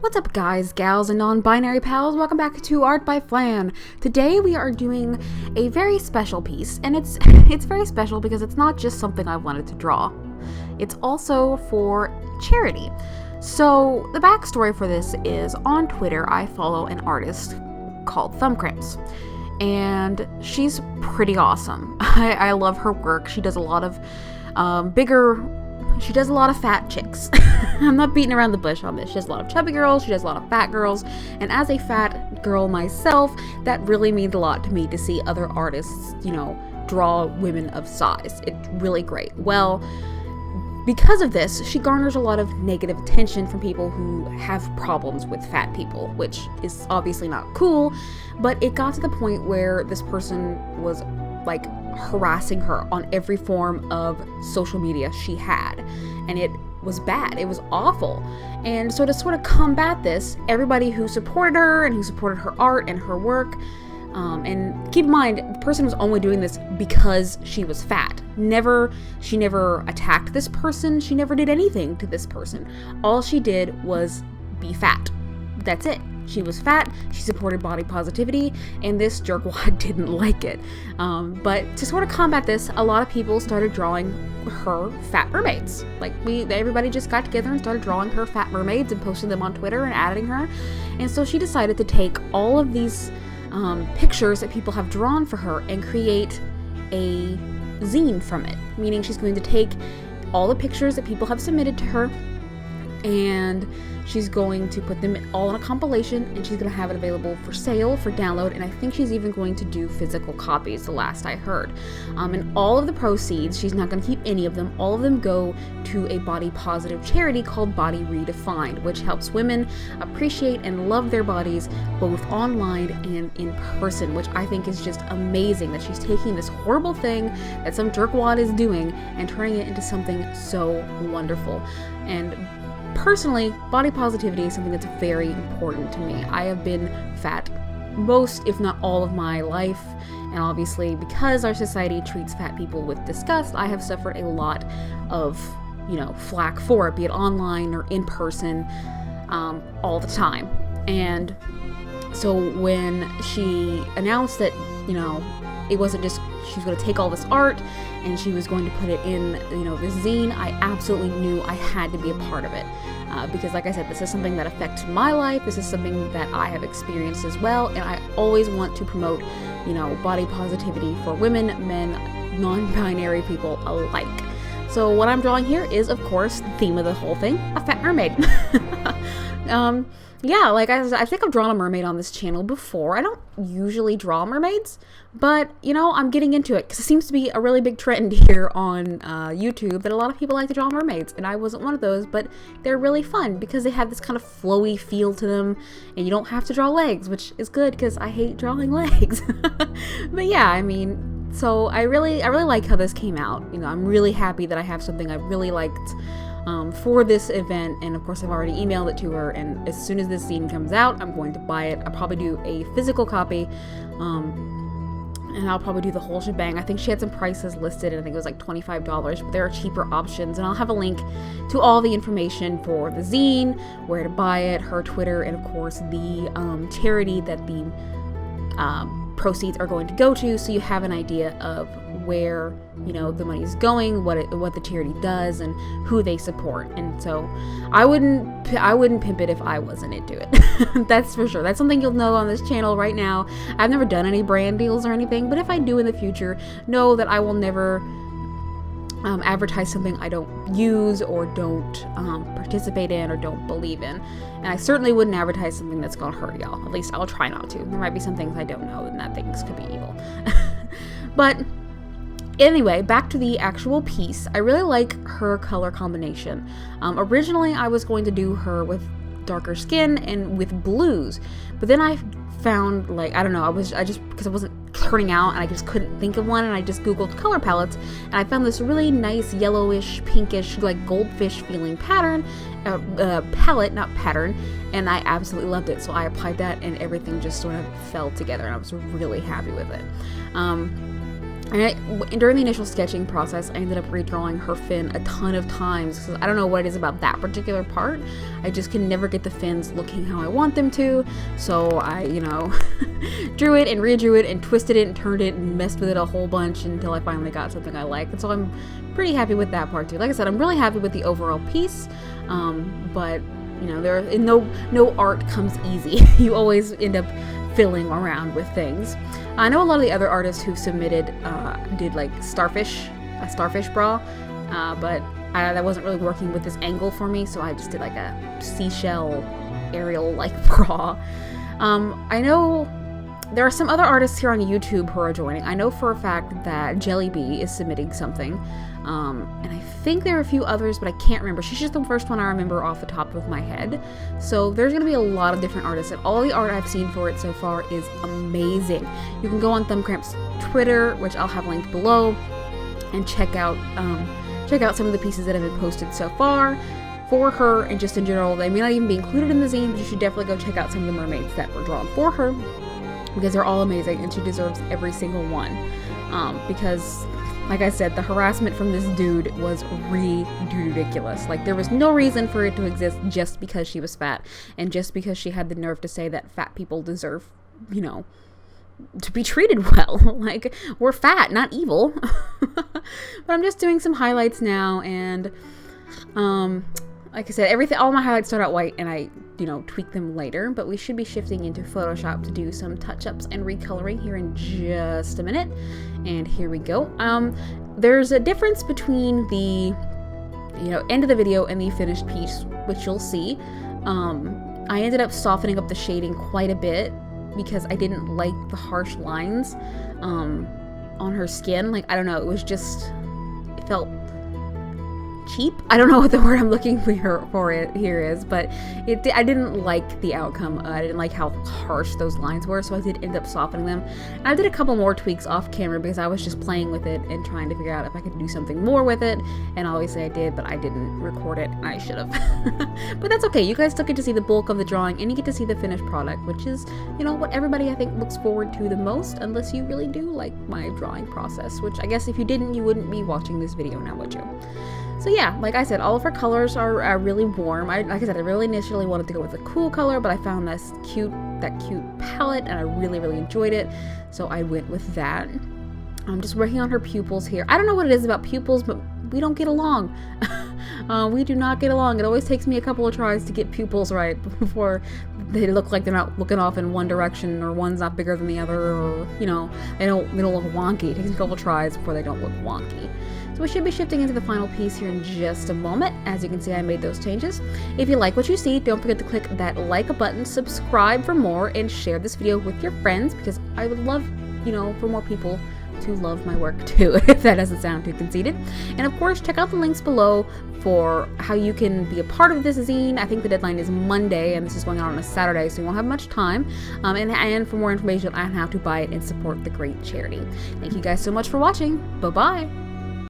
What's up, guys, gals, and non-binary pals? Welcome back to Art by Flan. Today we are doing a very special piece, and it's very special because it's not just something I wanted to draw. It's also for charity. So the backstory for this is on Twitter I follow an artist called Thumbcramps, and she's pretty awesome. I love her work. She does a lot of she does a lot of fat chicks. I'm not beating around the bush on this. She does a lot of chubby girls, she does a lot of fat girls, and as a fat girl myself, that really means a lot to me to see other artists, draw women of size. It's really great. Well, because of this, she garners a lot of negative attention from people who have problems with fat people, which is obviously not cool, but it got to the point where this person was harassing her on every form of social media she had, and it was bad. It was awful. And so to sort of combat this, everybody who supported her and who supported her art and her work, and keep in mind, the person was only doing this because she was fat. She never attacked this person. She never did anything to this person. All she did was be fat. That's it. She was fat, she supported body positivity, and this jerkwad didn't like it. But to sort of combat this, a lot of people started drawing her fat mermaids. Everybody just got together and started drawing her fat mermaids and posting them on Twitter and adding her. And so she decided to take all of these pictures that people have drawn for her and create a zine from it. Meaning she's going to take all the pictures that people have submitted to her, and she's going to put them all in a compilation, and she's going to have it available for sale, for download, and I think she's even going to do physical copies, the last I heard. And all of the proceeds, she's not going to keep any of them, all of them go to a body positive charity called Body Redefined, which helps women appreciate and love their bodies both online and in person, which I think is just amazing that she's taking this horrible thing that some jerkwad is doing and turning it into something so wonderful. And personally, body positivity is something that's very important to me. I have been fat most, if not all, of my life, and obviously because our society treats fat people with disgust, I have suffered a lot of, flack for it, be it online or in person, all the time. And so when she announced that, it wasn't just she was going to take all this art and she was going to put it in, this zine, I absolutely knew I had to be a part of it. Because like I said, this is something that affects my life. This is something that I have experienced as well. And I always want to promote, body positivity for women, men, non-binary people alike. So what I'm drawing here is, of course, the theme of the whole thing, a fat mermaid. Yeah, I think I've drawn a mermaid on this channel before. I don't usually draw mermaids, but, I'm getting into it because it seems to be a really big trend here on YouTube that a lot of people like to draw mermaids, and I wasn't one of those, but they're really fun because they have this kind of flowy feel to them, and you don't have to draw legs, which is good because I hate drawing legs. But yeah, so I really like how this came out. I'm really happy that I have something I really liked for this event, and of course I've already emailed it to her, and as soon as this zine comes out, I'm going to buy it. I'll probably do a physical copy, and I'll probably do the whole shebang. I think she had some prices listed, and I think it was like $25, but there are cheaper options, and I'll have a link to all the information for the zine, where to buy it, her Twitter, and of course the charity that the proceeds are going to go to, so you have an idea of where the money is going, what the charity does, and who they support. And so I wouldn't pimp it if I wasn't into it. That's for sure. That's something you'll know on this channel right now. I've never done any brand deals or anything, but if I do in the future, know that I will never advertise something I don't use or don't participate in or don't believe in. And I certainly wouldn't advertise something that's gonna hurt y'all. At least I'll try not to. There might be some things I don't know, and that things could be evil. But anyway, back to the actual piece. I really like her color combination. Originally I was going to do her with darker skin and with blues, but then I found, because I wasn't turning out and I just couldn't think of one, and I just googled color palettes, and I found this really nice yellowish, pinkish, goldfish feeling palette, not pattern, and I absolutely loved it. So I applied that, and everything just sort of fell together, and I was really happy with it. During the initial sketching process, I ended up redrawing her fin a ton of times because I don't know what it is about that particular part. I just can never get the fins looking how I want them to. So I, drew it and redrew it and twisted it and turned it and messed with it a whole bunch until I finally got something I like. And so I'm pretty happy with that part too. Like I said, I'm really happy with the overall piece. But no art comes easy. You always end up fiddling around with things. I know a lot of the other artists who submitted did like a starfish bra, but that wasn't really working with this angle for me, so I just did like a seashell Ariel-like bra. I know there are some other artists here on YouTube who are joining. I know for a fact that Jellybee is submitting something, and I think there are a few others, but I can't remember. She's just the first one I remember off the top of my head. So there's going to be a lot of different artists, and all the art I've seen for it so far is amazing. You can go on Thumbcramp's Twitter, which I'll have linked below, and check out some of the pieces that have been posted so far for her, and just in general. They may not even be included in the zine, but you should definitely go check out some of the mermaids that were drawn for her, because they're all amazing and she deserves every single one. Because, like I said, the harassment from this dude was ridiculous. Like, there was no reason for it to exist just because she was fat, and just because she had the nerve to say that fat people deserve, to be treated well. Like, we're fat, not evil. But I'm just doing some highlights now, and like I said, all my highlights start out white, and I tweak them later, but we should be shifting into Photoshop to do some touch-ups and recoloring here in just a minute. And here we go. There's a difference between the end of the video and the finished piece, which you'll see. I ended up softening up the shading quite a bit because I didn't like the harsh lines on her skin. Like, I don't know, it felt cheap. I don't know what the word I'm looking for it here is, but I didn't like the outcome. I didn't like how harsh those lines were, so I did end up softening them. And I did a couple more tweaks off camera because I was just playing with it and trying to figure out if I could do something more with it, and obviously I did, but I didn't record it, and I should have. But that's okay. You guys still get to see the bulk of the drawing, and you get to see the finished product, which is, what everybody I think looks forward to the most, unless you really do like my drawing process, which I guess if you didn't, you wouldn't be watching this video now, would you? So yeah, like I said, all of her colors are really warm. Like I said, I really initially wanted to go with a cool color, but I found that cute palette, and I really, really enjoyed it. So I went with that. I'm just working on her pupils here. I don't know what it is about pupils, but we don't get along. We do not get along. It always takes me a couple of tries to get pupils right before they look like they're not looking off in one direction, or one's not bigger than the other, or they don't look wonky. It takes a couple tries before they don't look wonky. So we should be shifting into the final piece here in just a moment. As you can see, I made those changes. If you like what you see, don't forget to click that like button, subscribe for more, and share this video with your friends, because I would love, for more people to love my work too, if that doesn't sound too conceited. And of course, check out the links below for how you can be a part of this zine. I think the deadline is Monday, and this is going on a Saturday, so you won't have much time. And for more information on how to buy it and support the great charity. Thank you guys so much for watching. Bye-bye.